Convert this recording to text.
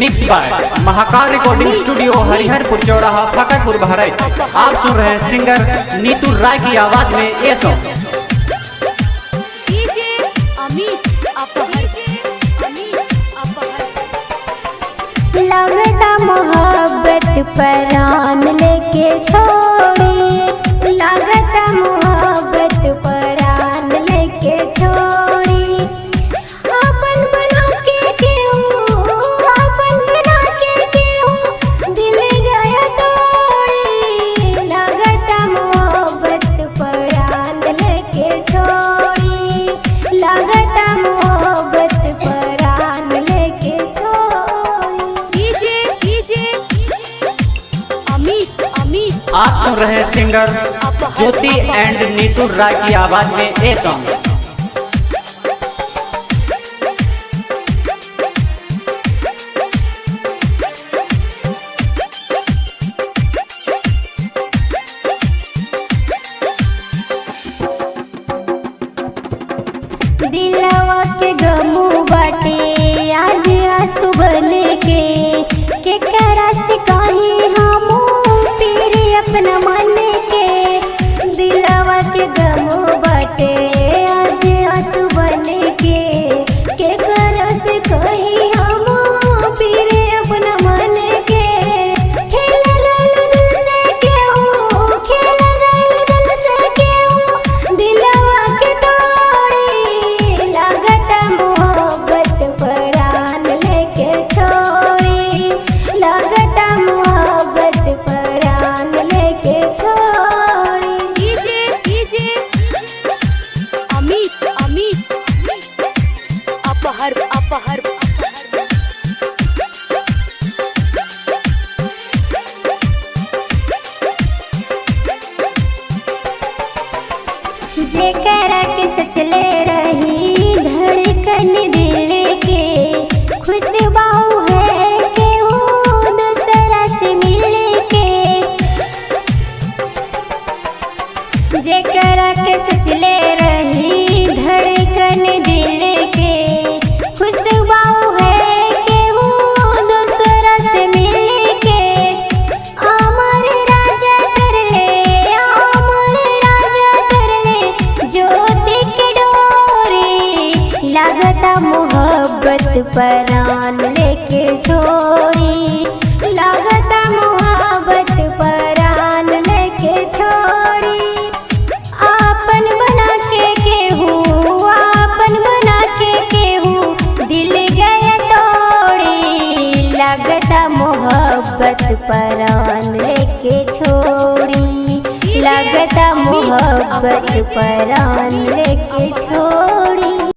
Mix by Mahakal recording studio Hariharpur चौराहा फकरपुर बहराइच। आप सुन रहे हैं सिंगर नीतू राय की आवाज में ये सॉन्ग। लगता मोहब्बत परान लेके छोड़ी, लगता मोहब्बत परान लेके छोड़ी। अपन बना के क्यों, अपन बना के क्यों दिल गया तोड़ी। लगता मोहब्बत परान लेके छोड़ी, लगता मोहब्बत परान लेके छोड़ी। आप सुन रहे हैं सिंगर ज्योति एंड नीतू राय की आवाज में ये सॉन्ग। दिलवा के गमू बाटे आज आंसू बने के करा से कहीं हम तेरे अपना मन के। दिलवा के गमू बाटे आज आंसू बने के करा से कहीं हम तेरे अपना मन के। खेल गल दिल से क्यों, खेल गल दिल से क्यों दिलवा के तोड़ी। लगता मोहब्बत परान लेके छोड़ी, लगता मोहब्बत परान लेके छोड़ी। अपहर जेकरा के सचले रही धड़कन दिल के, खुशबू है के वो दूसरा से मिल के। जेकरा के सचले रही धड़कन दिल के, खुशबू है के वो दूसरा से मिल के। अमर राजा कर ले, अमर राजा कर ले ज्योति की डोरी। लगता मोहब्बत परान लेके छोड़ी, लगता मोहब्बत परान लेके छोड़ी। आपन बना के केहू, आपन बना के केहू दिल गया तोड़ी। लगता मोहब्बत परान लेके छोड़ी, लगता मोहब्बत परान लेके छोड़ी।